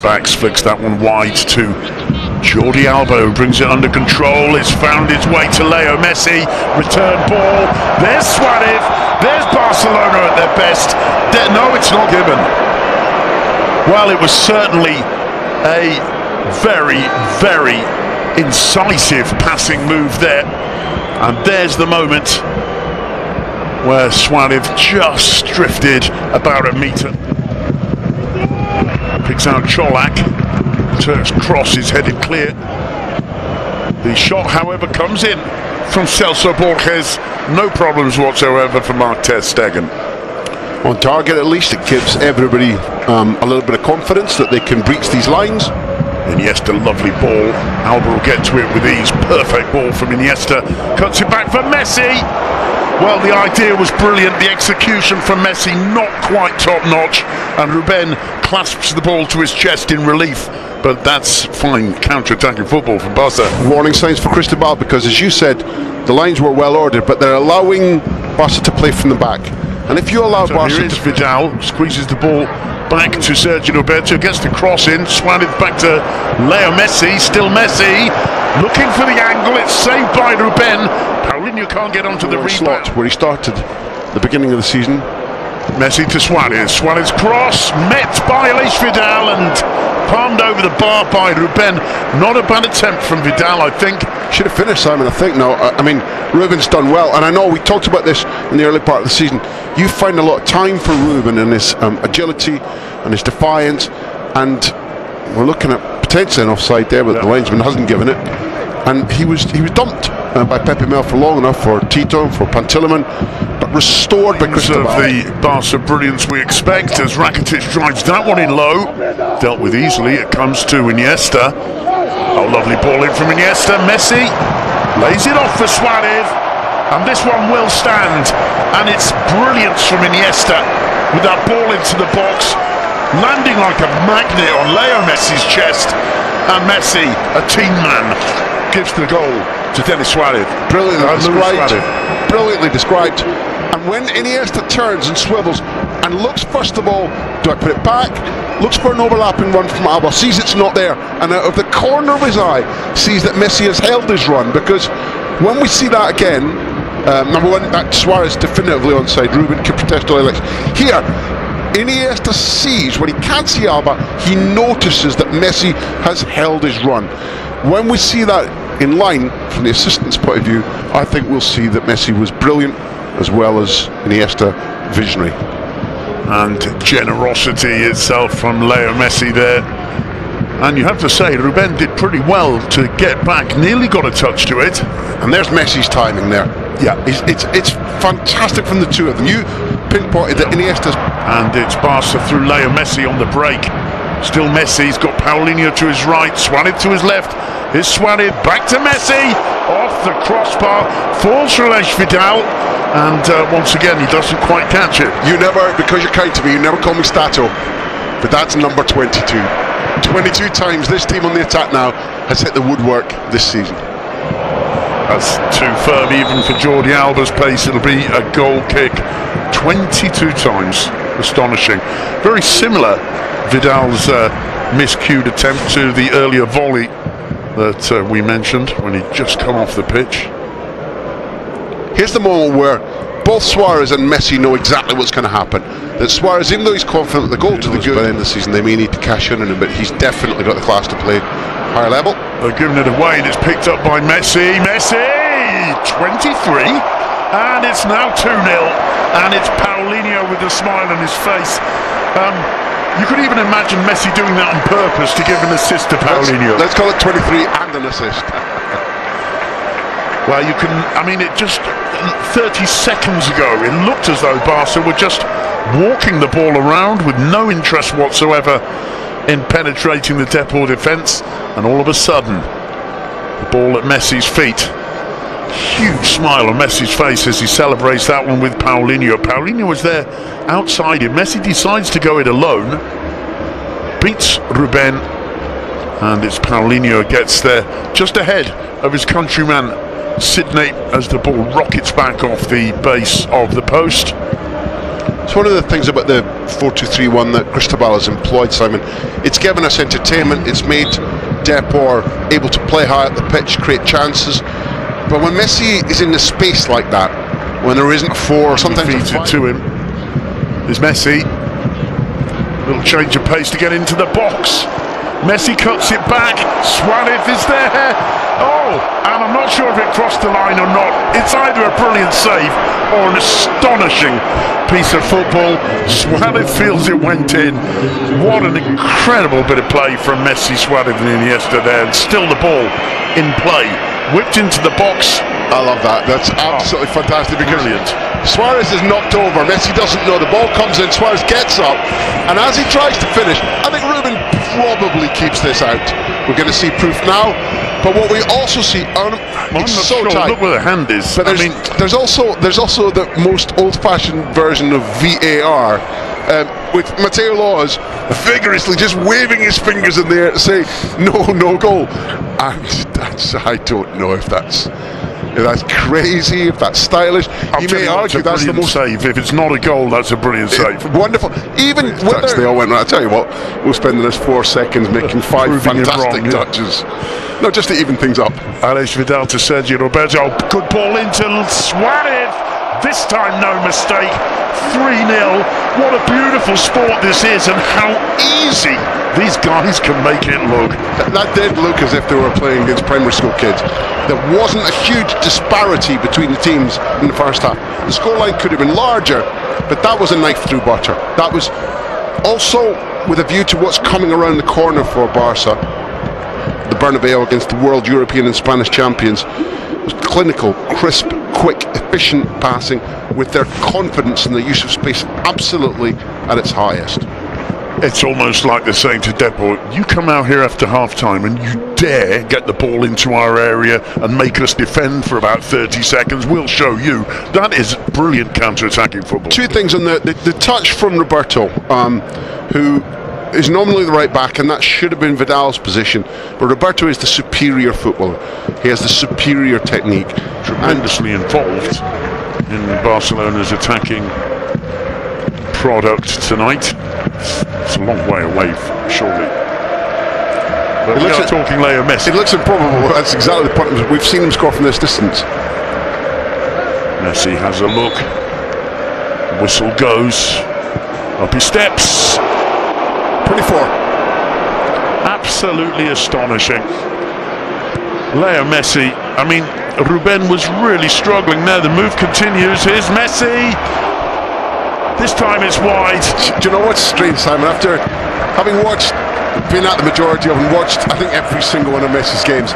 Backs flicks that one wide to Jordi Alba, who brings it under control. It's found its way to Leo Messi. Return ball. There's Suarez. There's Barcelona at their best. No, it's not given. Well, it was certainly a very, very incisive passing move there. And there's the moment where Suarez just drifted about a metre. Picks out Cholak. Turks cross is headed clear. The shot, however, comes in from Celso Borges. No problems whatsoever for Mark ter Stegen. On target, at least, it gives everybody a little bit of confidence that they can breach these lines. Iniesta, lovely ball. Alba will get to it with ease. Perfect ball from Iniesta. Cuts it back for Messi. Well, the idea was brilliant. The execution from Messi not quite top-notch. And Ruben clasps the ball to his chest in relief. But that's fine counter-attacking football from Barca. Warning signs for Cristobal, because as you said, the lines were well ordered, but they're allowing Barca to play from the back. And if you allow Barca here is Vidal, squeezes the ball back to Sergio Roberto, gets the cross in, Suarez back to Leo Messi, still Messi, looking for the angle, it's saved by Ruben. Paulinho can't get onto the rebound. Where he started the beginning of the season. Messi to Suarez, Suarez cross, met by Aleix Vidal and palmed over the bar by Ruben. Not a bad attempt from Vidal, I think. Should have finished, Simon, I think. No, I mean, Ruben's done well, and I know we talked about this in the early part of the season. You find a lot of time for Ruben and his agility and his defiance, and we're looking at potentially an offside there, but the linesman hasn't given it. And he was dumped by Pepe Mel for long enough for Tito, for Pantilimon, but restored by Cristobal. Of the Barca brilliance we expect as Rakitic drives that one in low, dealt with easily. It comes to Iniesta. Oh, lovely ball in from Iniesta. Messi lays it off for Suarez, and this one will stand. And it's brilliance from Iniesta with that ball into the box, landing like a magnet on Leo Messi's chest, and Messi, a team man, gives the goal to Denis Suarez. Brilliantly described. And when Iniesta turns and swivels and looks, first of all, do I put it back? Looks for an overlapping run from Alba, sees it's not there, and out of the corner of his eye sees that Messi has held his run, because when we see that again, number one, that Suarez definitively onside. Ruben can protest all election. Here, Iniesta sees, when he can't see Alba, he notices that Messi has held his run. When we see that in line, from the assistant's point of view, I think we'll see that Messi was brilliant, as well as Iniesta visionary. And generosity itself from Leo Messi there. And you have to say, Ruben did pretty well to get back, nearly got a touch to it. And there's Messi's timing there. Yeah, it's fantastic from the two of them. You pinpointed that Iniesta's... And it's Barca through Leo Messi on the break. Still Messi, he's got Paulinho to his right, Suarez to his left. Here's Suarez, back to Messi, off the crossbar, falls for Aleix Vidal, and once again he doesn't quite catch it. You never, because you're kind to me, you never call me Stato, but that's number 22. 22 times this team on the attack now has hit the woodwork this season. That's too firm even for Jordi Alba's pace. It'll be a goal kick 22 times. Astonishing. Very similar, Vidal's miscued attempt to the earlier volley that we mentioned when he'd just come off the pitch. Here's the moment where both Suarez and Messi know exactly what's going to happen. That Suarez, even though he's confident that the goal to the good by the end of the season, they may need to cash in on him, but he's definitely got the class to play higher level. They're giving it away, and it's picked up by Messi. Messi! 23, and it's now 2-0, and it's Paulinho with a smile on his face. You could even imagine Messi doing that on purpose to give an assist to Paulinho. Let's call it 23 and an assist. Well, you can, I mean, it just 30 seconds ago, it looked as though Barca were just walking the ball around with no interest whatsoever in penetrating the Depor defence, and all of a sudden, the ball at Messi's feet. Huge smile on Messi's face as he celebrates that one with Paulinho. Paulinho was there outside him. Messi decides to go it alone, beats Ruben, and it's Paulinho gets there just ahead of his countryman Sidney as the ball rockets back off the base of the post. It's one of the things about the 4-2-3-1 that Cristobal has employed, Simon. It's given us entertainment. It's made Depor able to play high up the pitch, create chances. But when Messi is in the space like that, when there isn't a 4, sometimes defeated to him is Messi. Little change of pace to get into the box. Messi cuts it back. Suarez is there. Oh, and I'm not sure if it crossed the line or not. It's either a brilliant save or an astonishing piece of football. Suarez feels it went in. What an incredible bit of play from Messi, Suarez and Iniesta there, and still the ball in play. Whipped into the box. I love that. That's absolutely fantastic because Suarez is knocked over. Messi doesn't know. The ball comes in. Suarez gets up, and as he tries to finish, I think Ruben probably keeps this out. We're going to see proof now. But what we also see, it's so tight. Look where the hand is. But there's also the most old-fashioned version of VAR, with Mateo Laws vigorously just waving his fingers in the air to say no goal, and I don't know if that's crazy, if that's stylish. You may argue that's the most save. If it's not a goal, that's a brilliant save. Wonderful. Even touch, they all went right. I tell you what, we'll spend the next 4 seconds making 5 fantastic touches. No, just to even things up. Alex Vidal to Sergio Roberto. Good ball into Suarez. This time, no mistake. 3-0. What a beautiful sport this is, and how easy these guys can make it look. That did look as if they were playing against primary school kids. There wasn't a huge disparity between the teams in the first half. The scoreline could have been larger, but that was a knife through butter. That was also with a view to what's coming around the corner for Barca. The Bernabeu against the world, European and Spanish champions. It was clinical, crisp, quick, efficient passing with their confidence in the use of space absolutely at its highest. It's almost like they're saying to Depor, you come out here after half-time and you dare get the ball into our area and make us defend for about 30 seconds, we'll show you. That is brilliant counter-attacking football. 2 things on the touch from Roberto, who is nominally the right back, and that should have been Vidal's position, but Roberto is the superior footballer. He has the superior technique. Tremendously involved in Barcelona's attacking product tonight. It's a long way away, surely. But we are talking Leo Messi. It looks improbable. That's exactly the point. We've seen him score from this distance. Messi has a look. Whistle goes. Up he steps. 24. Absolutely astonishing. Leo Messi. I mean, Ruben was really struggling there. The move continues. Here's Messi. This time it's wide. Do you know what's strange, Simon? After having been at the majority of and watched, I think, every single one of Messi's games,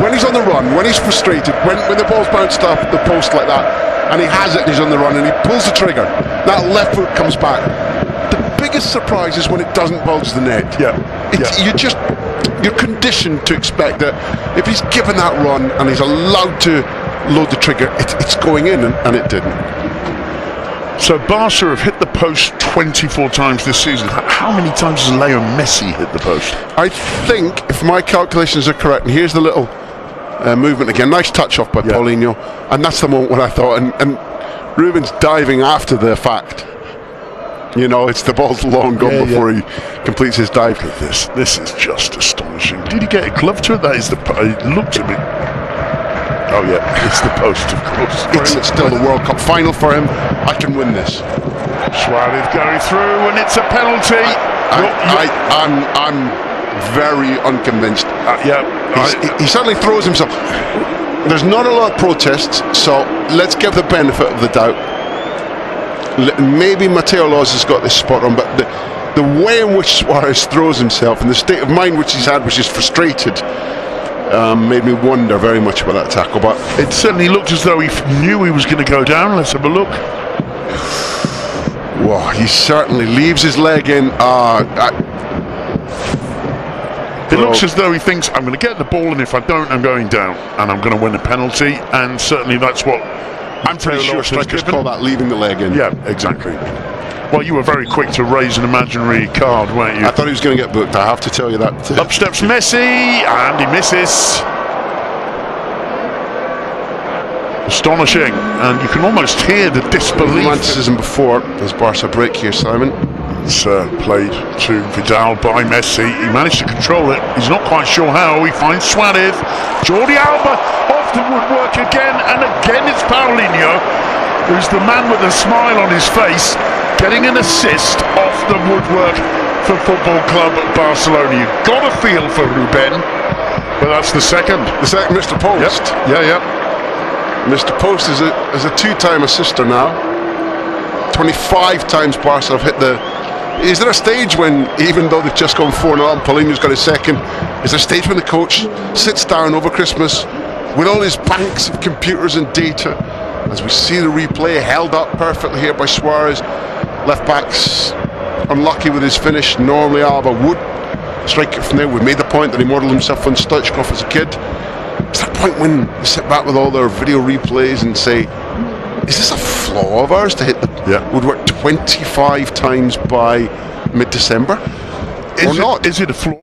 when he's on the run, when he's frustrated, when the ball's bounced off the post like that, and he has it and he's on the run and he pulls the trigger, that left foot comes back. The biggest surprise is when it doesn't bulge the net. You're conditioned to expect that if he's given that run and he's allowed to load the trigger, it's going in, and it didn't. So Barca have hit the post 24 times this season. How many times has Leo Messi hit the post? I think, if my calculations are correct, and here's the little movement again, nice touch off by Paulinho, and that's the moment when I thought, and Ruben's diving after the fact. You know, it's the ball's long gone before he completes his dive. Look at this. This is just astonishing. Did he get a glove to it? That is the. It looked a bit. Oh yeah, it's the post, of course. It's still the World Cup final for him. I can win this. Suarez going through, and it's a penalty. I'm very unconvinced. He certainly throws himself. There's not a lot of protests, so let's give the benefit of the doubt. Maybe Mateo Laws has got this spot on, but the way in which Suarez throws himself and the state of mind which he's had, which is frustrated, made me wonder very much about that tackle. But it certainly looked as though he knew he was going to go down. Let's have a look. Whoa, he certainly leaves his leg in. It looks as though he thinks, I'm going to get the ball, and if I don't, I'm going down, and I'm going to win a penalty. And certainly that's what I'm pretty sure strikers call that leaving the leg in. Yeah, exactly. Well, you were very quick to raise an imaginary card, weren't you? I thought he was going to get booked, I have to tell you that. Up steps Messi, and he misses. Astonishing, and you can almost hear the disbelief. Romanticism before. There's Barca break here, Simon. It's played to Vidal by Messi. He managed to control it. He's not quite sure how. He finds Suarez. Jordi Alba off the woodwork again, and again it's Paulinho, who's the man with a smile on his face, getting an assist off the woodwork for Football Club Barcelona. You've got a feel for Ruben, but that's the second. The second, Mr. Post. Yep. Yeah. Mr. Post is a two-time assister now. 25 times Barca have hit the... Is there a stage when, even though they've just gone 4-0 and Paulinho's got his second, is there a stage when the coach sits down over Christmas with all his banks of computers and data, as we see the replay held up perfectly here by Suarez? Left back's unlucky with his finish. Normally Alba would strike it from there. We made the point that he modelled himself on Stoichkov as a kid. It's that point when they sit back with all their video replays and say, is this a flaw of ours to hit the woodwork 25 times by mid-December? Or not? Is it a flaw?